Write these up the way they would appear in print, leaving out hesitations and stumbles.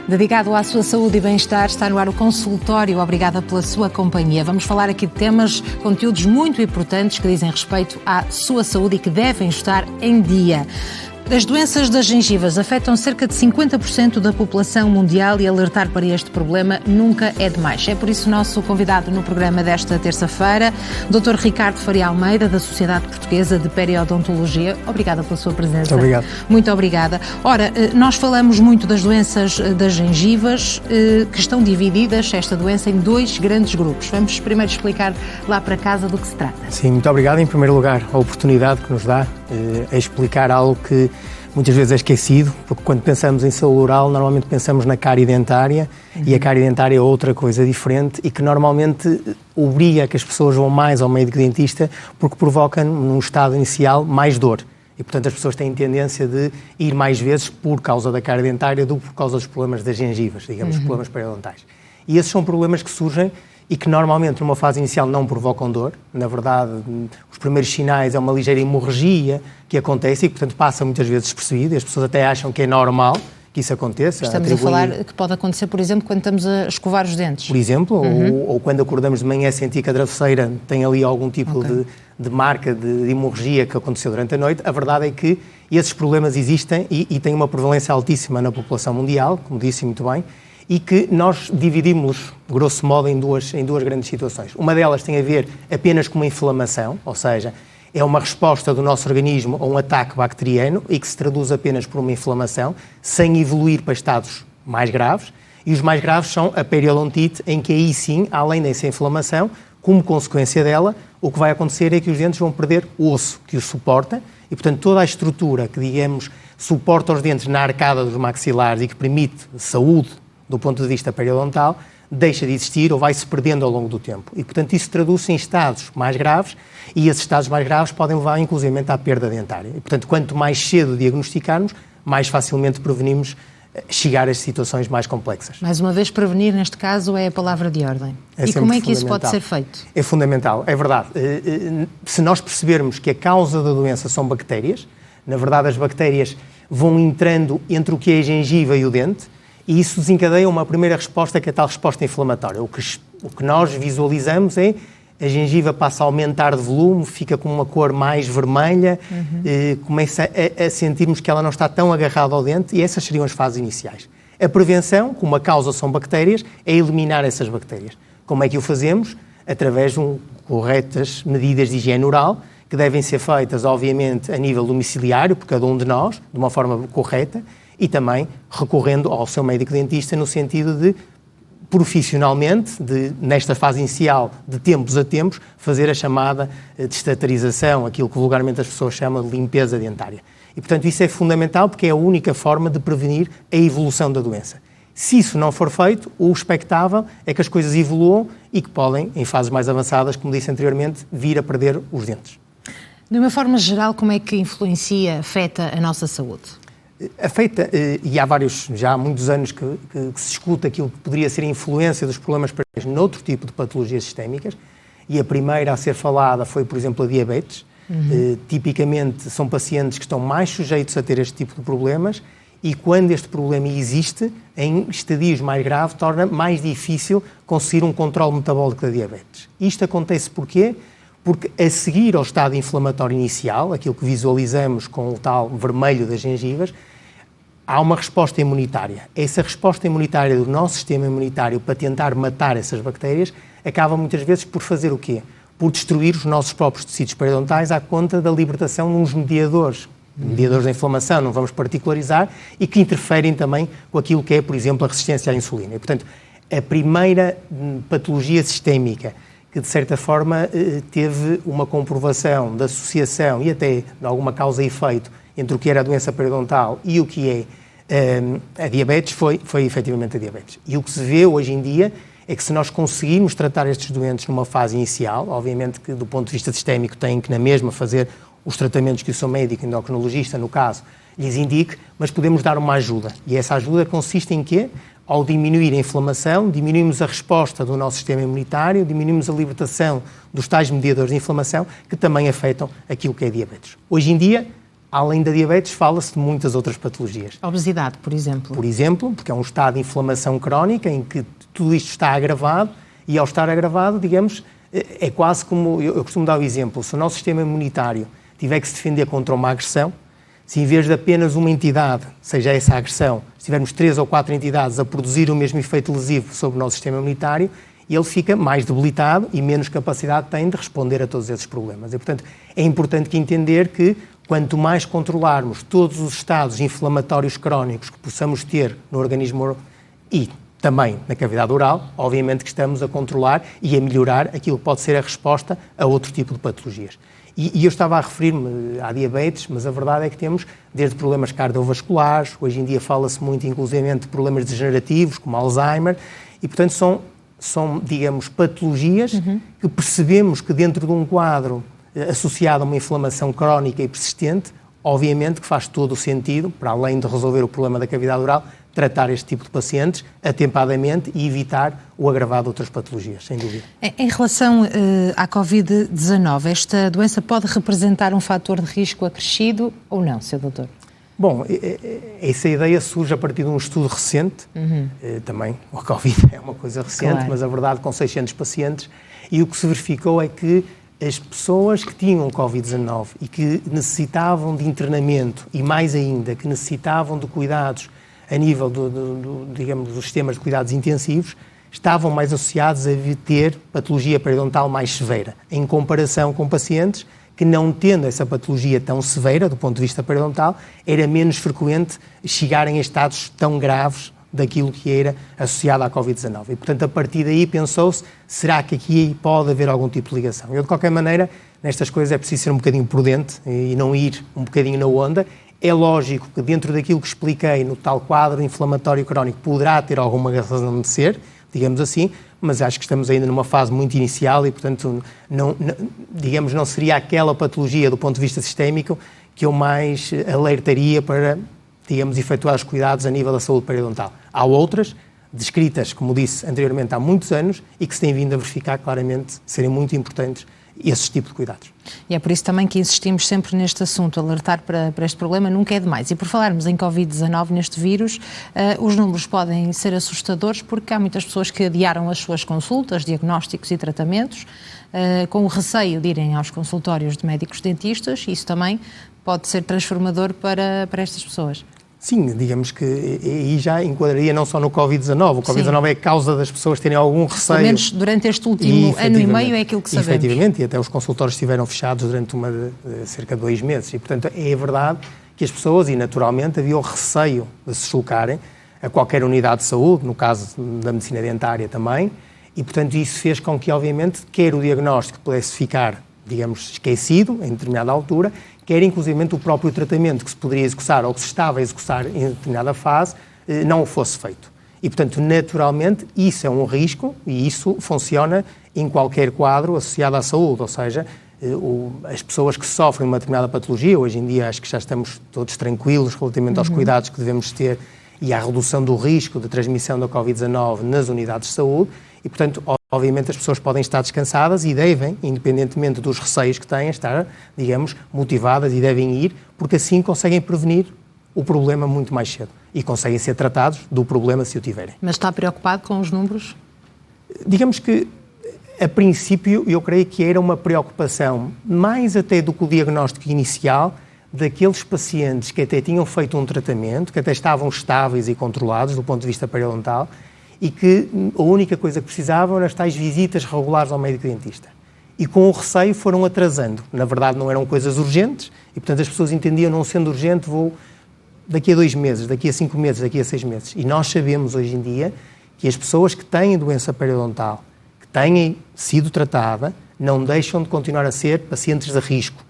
Dedicado à sua saúde e bem-estar, está no ar o consultório. Obrigada pela sua companhia. Vamos falar aqui de temas, conteúdos muito importantes que dizem respeito à sua saúde e que devem estar em dia. As doenças das gengivas afetam cerca de 50% da população mundial e alertar para este problema nunca é demais. É por isso o nosso convidado no programa desta terça-feira, Dr. Ricardo Faria Almeida, da Sociedade Portuguesa de Periodontologia. Obrigada pela sua presença. Muito obrigado. Muito obrigada. Ora, nós falamos muito das doenças das gengivas, que estão divididas, esta doença, em dois grandes grupos. Vamos primeiro explicar lá para casa do que se trata. Sim, muito obrigado. Em primeiro lugar, a oportunidade que nos dá a explicar algo que muitas vezes é esquecido, porque quando pensamos em saúde oral, normalmente pensamos na cárie dentária, e a cárie dentária é outra coisa diferente e que normalmente obriga que as pessoas vão mais ao médico dentista porque provoca, num estado inicial, mais dor. E, portanto, as pessoas têm tendência de ir mais vezes por causa da cárie dentária do que por causa dos problemas das gengivas, digamos, problemas periodontais. E esses são problemas que surgem e que normalmente numa fase inicial não provocam dor. Na verdade, os primeiros sinais é uma ligeira hemorragia que acontece e que, portanto, passa muitas vezes despercebido e as pessoas até acham que é normal que isso aconteça. Estamos a falar que pode acontecer, por exemplo, quando estamos a escovar os dentes. Por exemplo, ou quando acordamos de manhã sentir que a travesseira tem ali algum tipo de marca de hemorragia que aconteceu durante a noite. A verdade é que esses problemas existem e têm uma prevalência altíssima na população mundial, como disse muito bem, e que nós dividimos, grosso modo, em duas grandes situações. Uma delas tem a ver apenas com uma inflamação, ou seja, é uma resposta do nosso organismo a um ataque bacteriano e que se traduz apenas por uma inflamação, sem evoluir para estados mais graves. E os mais graves são a periodontite, em que aí sim, além dessa inflamação, como consequência dela, o que vai acontecer é que os dentes vão perder o osso que os suporta e, portanto, toda a estrutura que, digamos, suporta os dentes na arcada dos maxilares e que permite saúde do ponto de vista periodontal, deixa de existir ou vai-se perdendo ao longo do tempo. E, portanto, isso traduz-se em estados mais graves e esses estados mais graves podem levar, inclusivamente, à perda dentária. E, portanto, quanto mais cedo diagnosticarmos, mais facilmente prevenimos chegar às situações mais complexas. Mais uma vez, prevenir, neste caso, é a palavra de ordem. E como é que isso pode ser feito? É fundamental, é verdade. Se nós percebermos que a causa da doença são bactérias, na verdade, as bactérias vão entrando entre o que é a gengiva e o dente, e isso desencadeia uma primeira resposta, que é a tal resposta inflamatória. O que nós visualizamos é a gengiva passa a aumentar de volume, fica com uma cor mais vermelha, começa a sentirmos que ela não está tão agarrada ao dente, e essas seriam as fases iniciais. A prevenção, como a causa são bactérias, é eliminar essas bactérias. Como é que o fazemos? Através de corretas medidas de higiene oral, que devem ser feitas, obviamente, a nível domiciliário, por cada um de nós, de uma forma correta, e também recorrendo ao seu médico dentista no sentido de, profissionalmente, nesta fase inicial, de tempos a tempos, fazer a chamada destatarização, aquilo que vulgarmente as pessoas chamam de limpeza dentária. E, portanto, isso é fundamental porque é a única forma de prevenir a evolução da doença. Se isso não for feito, o expectável é que as coisas evoluam e que podem, em fases mais avançadas, como disse anteriormente, vir a perder os dentes. De uma forma geral, como é que afeta a nossa saúde? Afeta, e já há muitos anos que se escuta aquilo que poderia ser a influência dos problemas periodontais noutro tipo de patologias sistémicas, e a primeira a ser falada foi, por exemplo, a diabetes. Tipicamente são pacientes que estão mais sujeitos a ter este tipo de problemas e quando este problema existe, em estadios mais graves, torna mais difícil conseguir um controle metabólico da diabetes. Isto acontece porquê? Porque a seguir ao estado inflamatório inicial, aquilo que visualizamos com o tal vermelho das gengivas, há uma resposta imunitária. Essa resposta imunitária do nosso sistema imunitário para tentar matar essas bactérias acaba muitas vezes por fazer o quê? Por destruir os nossos próprios tecidos periodontais à conta da libertação de uns mediadores da inflamação, não vamos particularizar, e que interferem também com aquilo que é, por exemplo, a resistência à insulina. E, portanto, a primeira patologia sistémica que, de certa forma, teve uma comprovação da associação e até de alguma causa e efeito entre o que era a doença periodontal e o que é a diabetes, foi efetivamente a diabetes. E o que se vê hoje em dia é que se nós conseguirmos tratar estes doentes numa fase inicial, obviamente que do ponto de vista sistémico têm que na mesma fazer os tratamentos que o seu médico endocrinologista, no caso, lhes indique, mas podemos dar uma ajuda. E essa ajuda consiste em quê? Ao diminuir a inflamação, diminuímos a resposta do nosso sistema imunitário, diminuímos a libertação dos tais mediadores de inflamação que também afetam aquilo que é diabetes. Hoje em dia, Além da diabetes, fala-se de muitas outras patologias. A obesidade, por exemplo. Por exemplo, porque é um estado de inflamação crónica em que tudo isto está agravado e, ao estar agravado, digamos, é quase como, eu costumo dar o exemplo, se o nosso sistema imunitário tiver que se defender contra uma agressão, se em vez de apenas uma entidade, seja essa a agressão, se tivermos 3 ou 4 entidades a produzir o mesmo efeito lesivo sobre o nosso sistema imunitário, ele fica mais debilitado e menos capacidade tem de responder a todos esses problemas. E, portanto, é importante que entender que quanto mais controlarmos todos os estados inflamatórios crónicos que possamos ter no organismo e também na cavidade oral, obviamente que estamos a controlar e a melhorar aquilo que pode ser a resposta a outro tipo de patologias. E eu estava a referir-me à diabetes, mas a verdade é que temos desde problemas cardiovasculares, hoje em dia fala-se muito inclusivamente de problemas degenerativos, como Alzheimer, e portanto são digamos, patologias que percebemos que dentro de um quadro associado a uma inflamação crónica e persistente, obviamente que faz todo o sentido, para além de resolver o problema da cavidade oral, tratar este tipo de pacientes atempadamente e evitar o agravado de outras patologias, sem dúvida. Em relação à Covid-19, esta doença pode representar um fator de risco acrescido ou não, Sr. Doutor? Bom, essa ideia surge a partir de um estudo recente, também a Covid é uma coisa recente, claro. Mas a verdade com 600 pacientes, e o que se verificou é que as pessoas que tinham Covid-19 e que necessitavam de internamento e mais ainda, que necessitavam de cuidados a nível digamos, dos sistemas de cuidados intensivos, estavam mais associados a ter patologia periodontal mais severa, em comparação com pacientes que, não tendo essa patologia tão severa do ponto de vista periodontal, era menos frequente chegarem a estados tão graves daquilo que era associado à Covid-19. E, portanto, a partir daí pensou-se, será que aqui pode haver algum tipo de ligação? Eu, de qualquer maneira, nestas coisas é preciso ser um bocadinho prudente e não ir um bocadinho na onda. É lógico que dentro daquilo que expliquei no tal quadro inflamatório crónico poderá ter alguma razão de ser, digamos assim, mas acho que estamos ainda numa fase muito inicial e, portanto, não seria aquela patologia do ponto de vista sistémico que eu mais alertaria para, digamos, efetuar os cuidados a nível da saúde periodontal. Há outras, descritas, como disse anteriormente, há muitos anos e que se têm vindo a verificar claramente serem muito importantes esses tipos de cuidados. E é por isso também que insistimos sempre neste assunto, alertar para este problema nunca é demais. E por falarmos em Covid-19, neste vírus, os números podem ser assustadores porque há muitas pessoas que adiaram as suas consultas, diagnósticos e tratamentos, com o receio de irem aos consultórios de médicos dentistas, e isso também pode ser transformador para estas pessoas. Sim, digamos que aí já enquadraria não só no Covid-19. O Covid-19 é a causa das pessoas terem algum receio. Pelo menos durante este último ano e meio é aquilo que sabemos. Efetivamente, e até os consultórios estiveram fechados durante cerca de 2 meses. E, portanto, é verdade que as pessoas, e naturalmente, havia o receio de se deslocarem a qualquer unidade de saúde, no caso da medicina dentária também, e, portanto, isso fez com que, obviamente, quer o diagnóstico pudesse ficar, digamos, esquecido em determinada altura, quer inclusivamente o próprio tratamento que se poderia executar ou que se estava a executar em determinada fase, não o fosse feito. E, portanto, naturalmente, isso é um risco e isso funciona em qualquer quadro associado à saúde, ou seja, as pessoas que sofrem uma determinada patologia, hoje em dia acho que já estamos todos tranquilos relativamente aos cuidados que devemos ter e à redução do risco de transmissão da Covid-19 nas unidades de saúde e, portanto, obviamente as pessoas podem estar descansadas e devem, independentemente dos receios que têm, estar, digamos, motivadas e devem ir, porque assim conseguem prevenir o problema muito mais cedo e conseguem ser tratados do problema se o tiverem. Mas está preocupado com os números? Digamos que, a princípio, eu creio que era uma preocupação mais até do que o diagnóstico inicial daqueles pacientes que até tinham feito um tratamento, que até estavam estáveis e controlados do ponto de vista periodontal e que a única coisa que precisavam eram as tais visitas regulares ao médico dentista. E com o receio foram atrasando. Na verdade não eram coisas urgentes e, portanto, as pessoas entendiam, não sendo urgente, vou daqui a 2 meses, daqui a 5 meses, daqui a 6 meses. E nós sabemos hoje em dia que as pessoas que têm doença periodontal, que têm sido tratada, não deixam de continuar a ser pacientes de risco.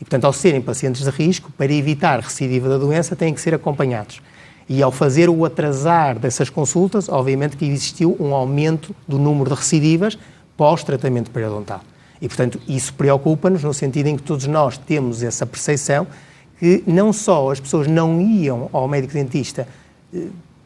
E, portanto, ao serem pacientes de risco, para evitar recidiva da doença, têm que ser acompanhados. E ao fazer o atrasar dessas consultas, obviamente que existiu um aumento do número de recidivas pós-tratamento periodontal. E, portanto, isso preocupa-nos no sentido em que todos nós temos essa percepção que não só as pessoas não iam ao médico dentista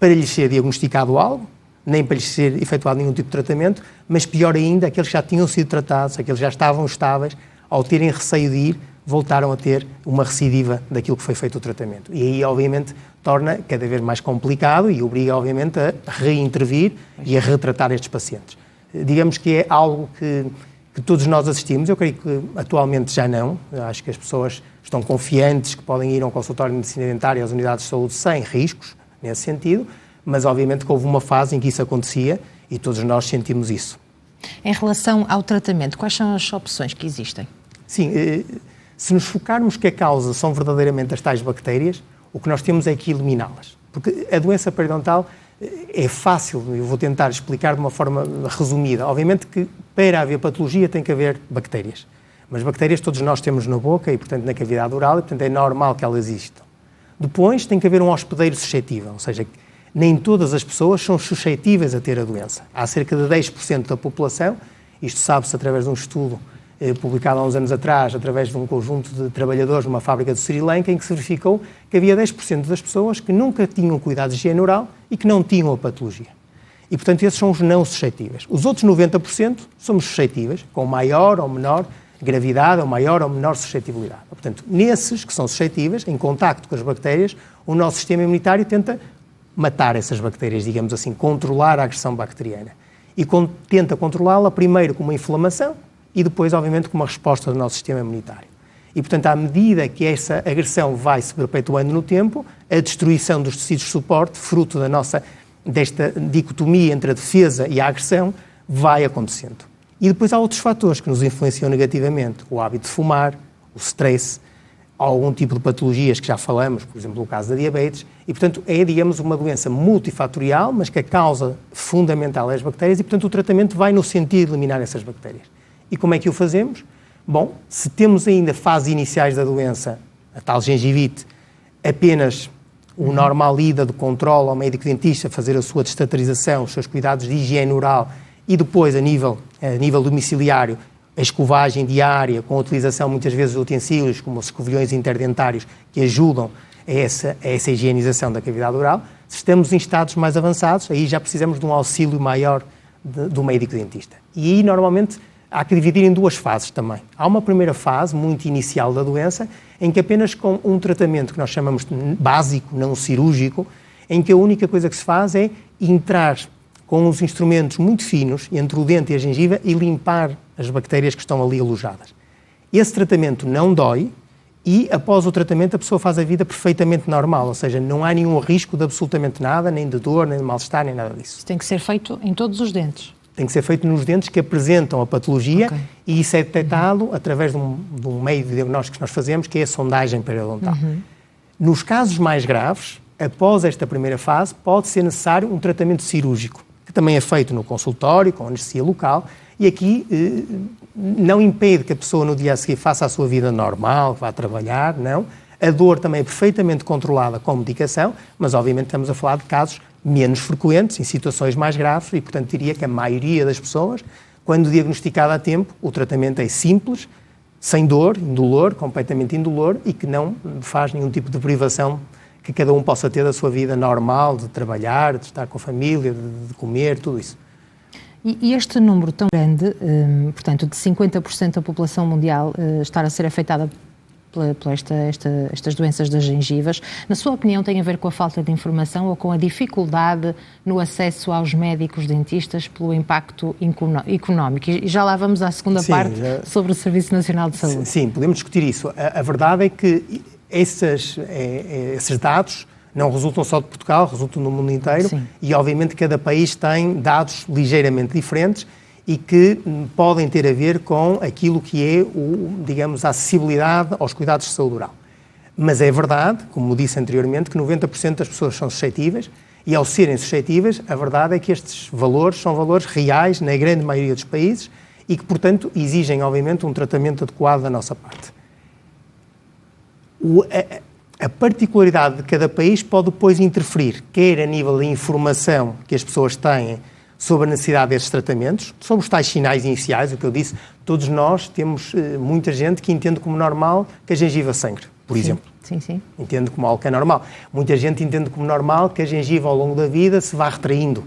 para lhes ser diagnosticado algo, nem para lhes ser efetuado nenhum tipo de tratamento, mas pior ainda, aqueles que já tinham sido tratados, aqueles que já estavam estáveis, ao terem receio de ir, voltaram a ter uma recidiva daquilo que foi feito o tratamento. E aí, obviamente, torna cada vez mais complicado e obriga, obviamente, a reintervir e a retratar estes pacientes. Digamos que é algo que todos nós assistimos, eu creio que atualmente já não. Acho que as pessoas estão confiantes que podem ir a um consultório de medicina dentária e às unidades de saúde sem riscos, nesse sentido, mas obviamente que houve uma fase em que isso acontecia e todos nós sentimos isso. Em relação ao tratamento, quais são as opções que existem? Sim, se nos focarmos que a causa são verdadeiramente as tais bactérias, o que nós temos é que eliminá-las. Porque a doença periodontal é fácil, eu vou tentar explicar de uma forma resumida. Obviamente que para haver patologia tem que haver bactérias. Mas bactérias todos nós temos na boca e, portanto, na cavidade oral, e, portanto, é normal que elas existam. Depois tem que haver um hospedeiro suscetível, ou seja, nem todas as pessoas são suscetíveis a ter a doença. Há cerca de 10% da população, isto sabe-se através de um estudo publicado há uns anos atrás, através de um conjunto de trabalhadores numa fábrica de Sri Lanka, em que se verificou que havia 10% das pessoas que nunca tinham cuidados de higiene oral e que não tinham a patologia. E, portanto, esses são os não suscetíveis. Os outros 90% somos suscetíveis, com maior ou menor gravidade ou maior ou menor suscetibilidade. Portanto, nesses que são suscetíveis, em contacto com as bactérias, o nosso sistema imunitário tenta matar essas bactérias, digamos assim, controlar a agressão bacteriana. E tenta controlá-la primeiro com uma inflamação e depois, obviamente, com uma resposta do nosso sistema imunitário. E, portanto, à medida que essa agressão vai se perpetuando no tempo, a destruição dos tecidos de suporte, fruto desta dicotomia entre a defesa e a agressão, vai acontecendo. E depois há outros fatores que nos influenciam negativamente. O hábito de fumar, o stress, algum tipo de patologias que já falamos, por exemplo, no caso da diabetes, e, portanto, é, digamos, uma doença multifatorial, mas que a causa fundamental é as bactérias e, portanto, o tratamento vai no sentido de eliminar essas bactérias. E como é que o fazemos? Bom, se temos ainda fases iniciais da doença, a tal gengivite, apenas o normal ida de controle ao médico-dentista, fazer a sua destatarização, os seus cuidados de higiene oral e depois, a nível domiciliário, a escovagem diária, com a utilização muitas vezes de utensílios, como os escovilhões interdentários, que ajudam a essa higienização da cavidade oral. Se estamos em estados mais avançados, aí já precisamos de um auxílio maior do médico-dentista. E aí, normalmente, há que dividir em duas fases também. Há uma primeira fase, muito inicial da doença, em que apenas com um tratamento que nós chamamos de básico, não cirúrgico, em que a única coisa que se faz é entrar com uns instrumentos muito finos entre o dente e a gengiva e limpar as bactérias que estão ali alojadas. Esse tratamento não dói e, após o tratamento, a pessoa faz a vida perfeitamente normal, ou seja, não há nenhum risco de absolutamente nada, nem de dor, nem de mal-estar, nem nada disso. Isso tem que ser feito em todos os dentes? Tem que ser feito nos dentes que apresentam a patologia, okay. E isso é detectado através de um meio de diagnóstico que nós fazemos, que é a sondagem periodontal. Nos casos mais graves, após esta primeira fase, pode ser necessário um tratamento cirúrgico, que também é feito no consultório, com anestesia local, e aqui não impede que a pessoa no dia a seguir faça a sua vida normal, que vá trabalhar, não. A dor também é perfeitamente controlada com medicação, mas obviamente estamos a falar de casos menos frequentes, em situações mais graves, e portanto diria que a maioria das pessoas, quando diagnosticada a tempo, o tratamento é simples, sem dor, indolor, completamente indolor, e que não faz nenhum tipo de privação que cada um possa ter da sua vida normal, de trabalhar, de estar com a família, de comer, tudo isso. E este número tão grande, portanto, de 50% da população mundial estar a ser afetada por estas doenças das gengivas, na sua opinião, tem a ver com a falta de informação ou com a dificuldade no acesso aos médicos dentistas pelo impacto económico? E já lá vamos à segunda parte sobre o Serviço Nacional de Saúde. Sim, podemos discutir isso. A verdade é que esses dados não resultam só de Portugal, resultam no mundo inteiro. Sim. E, obviamente, cada país tem dados ligeiramente diferentes e que podem ter a ver com aquilo que é, digamos, a acessibilidade aos cuidados de saúde oral. Mas é verdade, como disse anteriormente, que 90% das pessoas são suscetíveis e, ao serem suscetíveis, a verdade é que estes valores são valores reais na grande maioria dos países e que, portanto, exigem, obviamente, um tratamento adequado da nossa parte. A particularidade de cada país pode depois interferir, quer a nível de informação que as pessoas têm sobre a necessidade desses tratamentos, sobre os tais sinais iniciais, o que eu disse, todos nós temos muita gente que entende como normal que a gengiva sangre, por exemplo. Sim. Entende como algo que é normal. Muita gente entende como normal que a gengiva ao longo da vida se vá retraindo,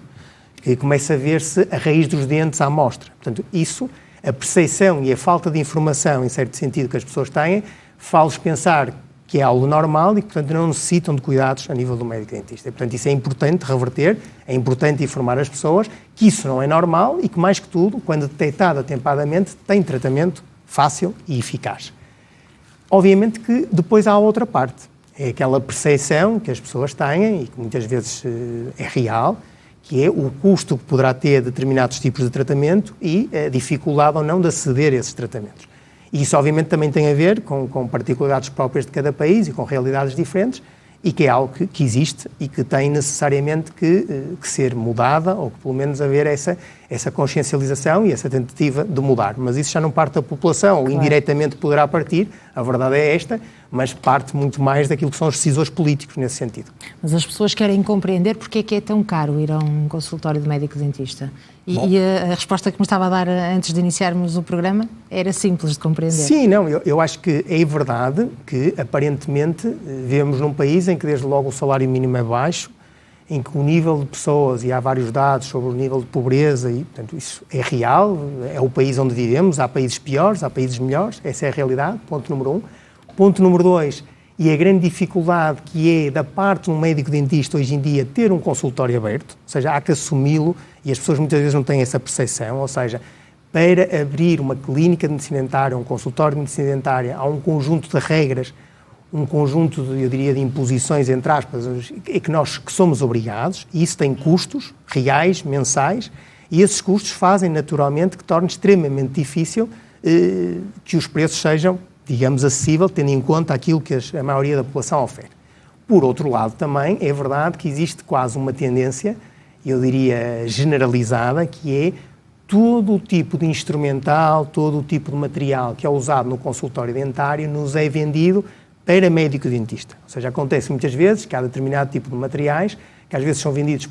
que começa a ver-se a raiz dos dentes à mostra. Portanto, isso, a percepção e a falta de informação, em certo sentido, que as pessoas têm, faz-los pensar que é algo normal e que, portanto, não necessitam de cuidados a nível do médico dentista. E, portanto, isso é importante reverter, é importante informar as pessoas que isso não é normal e que, mais que tudo, quando detectado atempadamente, tem tratamento fácil e eficaz. Obviamente que depois há outra parte, é aquela percepção que as pessoas têm e que muitas vezes é real, que é o custo que poderá ter determinados tipos de tratamento e a dificuldade ou não de aceder a esses tratamentos. E isso, obviamente, também tem a ver com particularidades próprias de cada país e com realidades diferentes e que é algo que existe e que tem necessariamente que ser mudada ou que, pelo menos, haver essa consciencialização e essa tentativa de mudar. Mas isso já não parte da população, ou indiretamente poderá partir, a verdade é esta, mas parte muito mais daquilo que são os decisores políticos nesse sentido. Mas as pessoas querem compreender porque é que é tão caro ir a um consultório de médico-dentista. E a resposta que me estava a dar antes de iniciarmos o programa era simples de compreender. Sim, não, eu acho que é verdade que, aparentemente, vivemos num país em que, desde logo, o salário mínimo é baixo, em que o nível de pessoas, e há vários dados sobre o nível de pobreza, e, portanto, isso é real, é o país onde vivemos, há países piores, há países melhores, essa é a realidade, ponto número 1. Ponto número 2, e a grande dificuldade que é da parte de um médico-dentista hoje em dia ter um consultório aberto, ou seja, há que assumi-lo, e as pessoas muitas vezes não têm essa percepção, ou seja, para abrir uma clínica de medicina dentária, um consultório de medicina dentária, há um conjunto de regras, um conjunto, eu diria, de imposições, entre aspas, que nós que somos obrigados, e isso tem custos reais, mensais, e esses custos fazem naturalmente que torne extremamente difícil que os preços sejam, digamos, acessível, tendo em conta aquilo que a maioria da população oferece. Por outro lado, também é verdade que existe quase uma tendência, eu diria generalizada, que é todo o tipo de instrumental, todo o tipo de material que é usado no consultório dentário nos é vendido para médico-dentista. Ou seja, acontece muitas vezes que há determinado tipo de materiais que às vezes são vendidos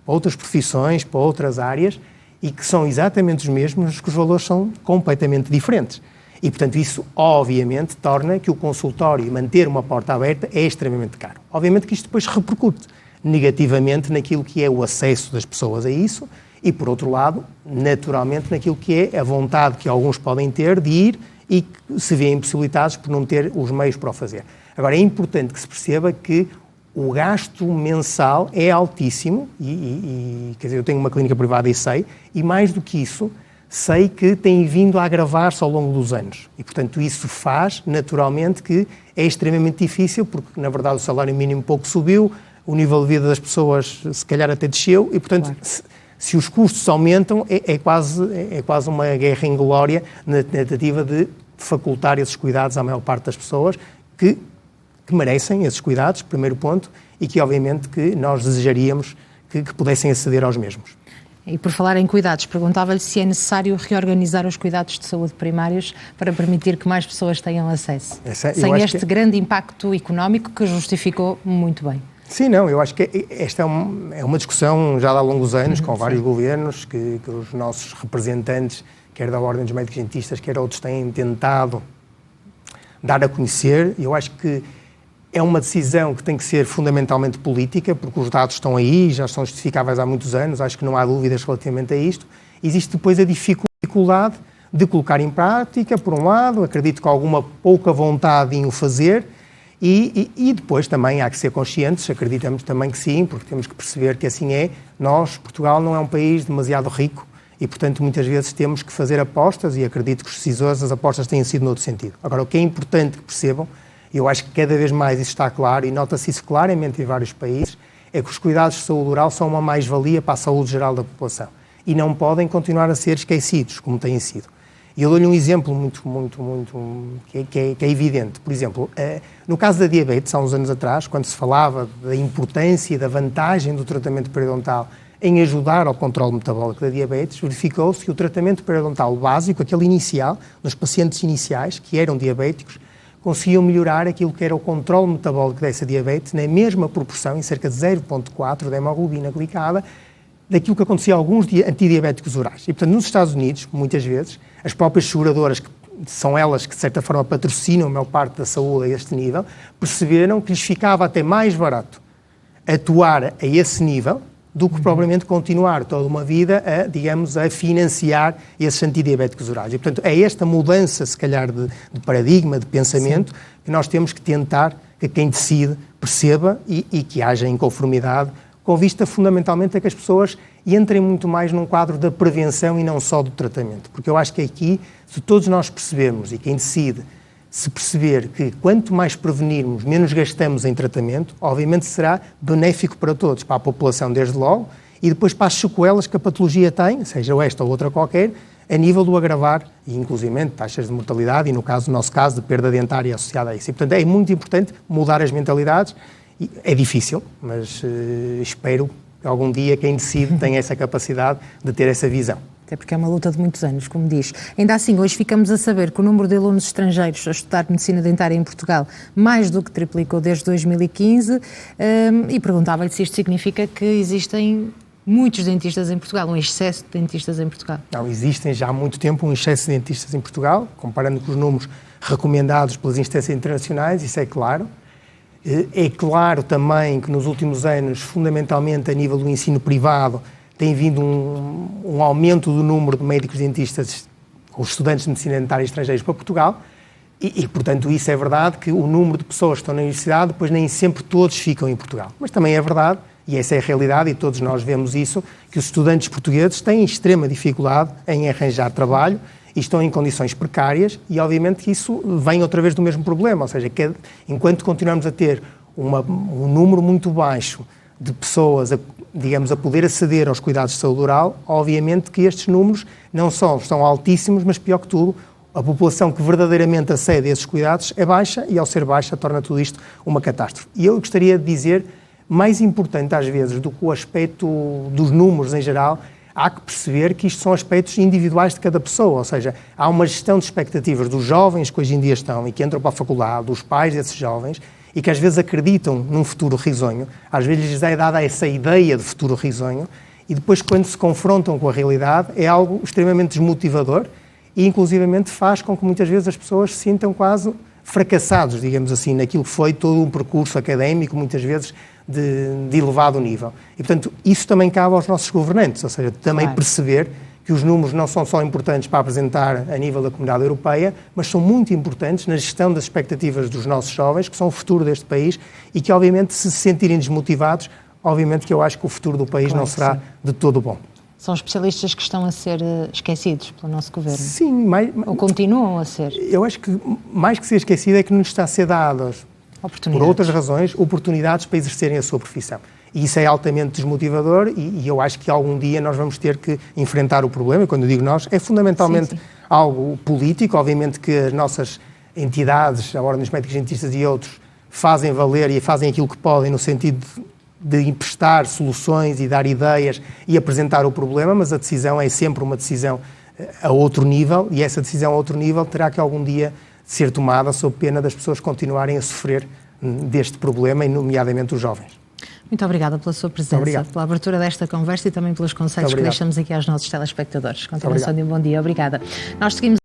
para outras profissões, para outras áreas, e que são exatamente os mesmos, mas que os valores são completamente diferentes. E, portanto, isso, obviamente, torna que o consultório e manter uma porta aberta é extremamente caro. Obviamente que isto depois repercute negativamente naquilo que é o acesso das pessoas a isso e, por outro lado, naturalmente, naquilo que é a vontade que alguns podem ter de ir e que se veem impossibilitados por não ter os meios para o fazer. Agora, é importante que se perceba que o gasto mensal é altíssimo quer dizer, eu tenho uma clínica privada e sei, e mais do que isso, sei que tem vindo a agravar-se ao longo dos anos. E, portanto, isso faz, naturalmente, que é extremamente difícil, porque, na verdade, o salário mínimo pouco subiu, o nível de vida das pessoas, se calhar, até desceu, e, portanto, claro, se os custos aumentam, é quase uma guerra inglória na tentativa de facultar esses cuidados à maior parte das pessoas que merecem esses cuidados, primeiro ponto, e que, obviamente, que nós desejaríamos que pudessem aceder aos mesmos. E por falar em cuidados, perguntava-lhe se é necessário reorganizar os cuidados de saúde primários para permitir que mais pessoas tenham acesso, sem este grande impacto económico que justificou muito bem. Sim, não, eu acho que esta é uma discussão já de há longos anos, com vários governos, que os nossos representantes, quer da Ordem dos Médicos Dentistas, quer outros, têm tentado dar a conhecer. Eu acho que é uma decisão que tem que ser fundamentalmente política, porque os dados estão aí, já são justificáveis há muitos anos, acho que não há dúvidas relativamente a isto. Existe depois a dificuldade de colocar em prática, por um lado, acredito que alguma pouca vontade em o fazer, e depois também há que ser conscientes, acreditamos também que sim, porque temos que perceber que assim é. Nós, Portugal, não é um país demasiado rico e, portanto, muitas vezes temos que fazer apostas, e acredito que os decisores, as apostas têm sido noutro sentido. Agora, o que é importante que percebam, eu acho que cada vez mais isso está claro, e nota-se isso claramente em vários países, é que os cuidados de saúde oral são uma mais-valia para a saúde geral da população e não podem continuar a ser esquecidos, como têm sido. E eu dou-lhe um exemplo muito que é evidente. Por exemplo, no caso da diabetes, há uns anos atrás, quando se falava da importância e da vantagem do tratamento periodontal em ajudar ao controle metabólico da diabetes, verificou-se que o tratamento periodontal básico, aquele inicial, nos pacientes iniciais, que eram diabéticos, conseguiam melhorar aquilo que era o controle metabólico dessa diabetes na mesma proporção, em cerca de 0,4 da hemoglobina glicada, daquilo que acontecia a alguns antidiabéticos orais. E, portanto, nos Estados Unidos, muitas vezes, as próprias seguradoras, que são elas que, de certa forma, patrocinam a maior parte da saúde a este nível, perceberam que lhes ficava até mais barato atuar a esse nível, do que propriamente continuar toda uma vida a, digamos, a financiar esses antidiabéticos orais. E, portanto, é esta mudança, se calhar, de paradigma, de pensamento, sim, que nós temos que tentar que quem decide perceba e que haja inconformidade, com vista fundamentalmente a que as pessoas entrem muito mais num quadro da prevenção e não só do tratamento. Porque eu acho que aqui, se todos nós percebermos e quem decide se perceber que quanto mais prevenirmos, menos gastamos em tratamento, obviamente será benéfico para todos, para a população desde logo, e depois para as sequelas que a patologia tem, seja esta ou outra qualquer, a nível do agravar, e inclusivamente taxas de mortalidade e, no nosso caso, de perda dentária associada a isso. E, portanto, é muito importante mudar as mentalidades. E é difícil, mas espero que algum dia quem decide tenha essa capacidade de ter essa visão. Até porque é uma luta de muitos anos, como diz. Ainda assim, hoje ficamos a saber que o número de alunos estrangeiros a estudar medicina dentária em Portugal mais do que triplicou desde 2015 e perguntava-lhe se isto significa que existem muitos dentistas em Portugal, um excesso de dentistas em Portugal. Não, existem já há muito tempo um excesso de dentistas em Portugal, comparando com os números recomendados pelas instâncias internacionais, isso é claro. É claro também que nos últimos anos, fundamentalmente a nível do ensino privado, tem vindo um aumento do número de médicos dentistas, os estudantes de medicina dentária estrangeiros para Portugal, e, portanto, isso é verdade que o número de pessoas que estão na universidade, depois nem sempre todos ficam em Portugal. Mas também é verdade, e essa é a realidade, e todos nós vemos isso, que os estudantes portugueses têm extrema dificuldade em arranjar trabalho e estão em condições precárias, e obviamente que isso vem outra vez do mesmo problema, ou seja, que enquanto continuamos a ter um número muito baixo de pessoas, digamos, a poder aceder aos cuidados de saúde oral, obviamente que estes números não só são altíssimos, mas pior que tudo, a população que verdadeiramente acede a esses cuidados é baixa, e ao ser baixa torna tudo isto uma catástrofe. E eu gostaria de dizer, mais importante às vezes do que o aspecto dos números em geral, há que perceber que isto são aspectos individuais de cada pessoa, ou seja, há uma gestão de expectativas dos jovens que hoje em dia estão e que entram para a faculdade, dos pais desses jovens, e que às vezes acreditam num futuro risonho, às vezes lhes é dada essa ideia de futuro risonho, e depois quando se confrontam com a realidade é algo extremamente desmotivador e inclusivamente faz com que muitas vezes as pessoas se sintam quase fracassados, digamos assim, naquilo que foi todo um percurso académico, muitas vezes de elevado nível. E, portanto, isso também cabe aos nossos governantes, ou seja, também perceber que os números não são só importantes para apresentar a nível da Comunidade Europeia, mas são muito importantes na gestão das expectativas dos nossos jovens, que são o futuro deste país, e que, obviamente, se sentirem desmotivados, obviamente que eu acho que o futuro do país não será de todo bom. São especialistas que estão a ser esquecidos pelo nosso governo? Sim. Ou continuam a ser? Eu acho que, mais que ser esquecido, é que nos está a ser dadas, por outras razões, oportunidades para exercerem a sua profissão. E isso é altamente desmotivador e eu acho que algum dia nós vamos ter que enfrentar o problema. E quando eu digo nós, é fundamentalmente algo político. Obviamente que as nossas entidades, a Ordem dos Médicos Dentistas e outros, fazem valer e fazem aquilo que podem no sentido de emprestar soluções e dar ideias e apresentar o problema, mas a decisão é sempre uma decisão a outro nível, e essa decisão a outro nível terá que algum dia ser tomada sob pena das pessoas continuarem a sofrer deste problema, e nomeadamente os jovens. Muito obrigada pela sua presença, pela abertura desta conversa e também pelos conselhos que deixamos aqui aos nossos telespectadores. Continuação de um bom dia. Obrigada. Nós seguimos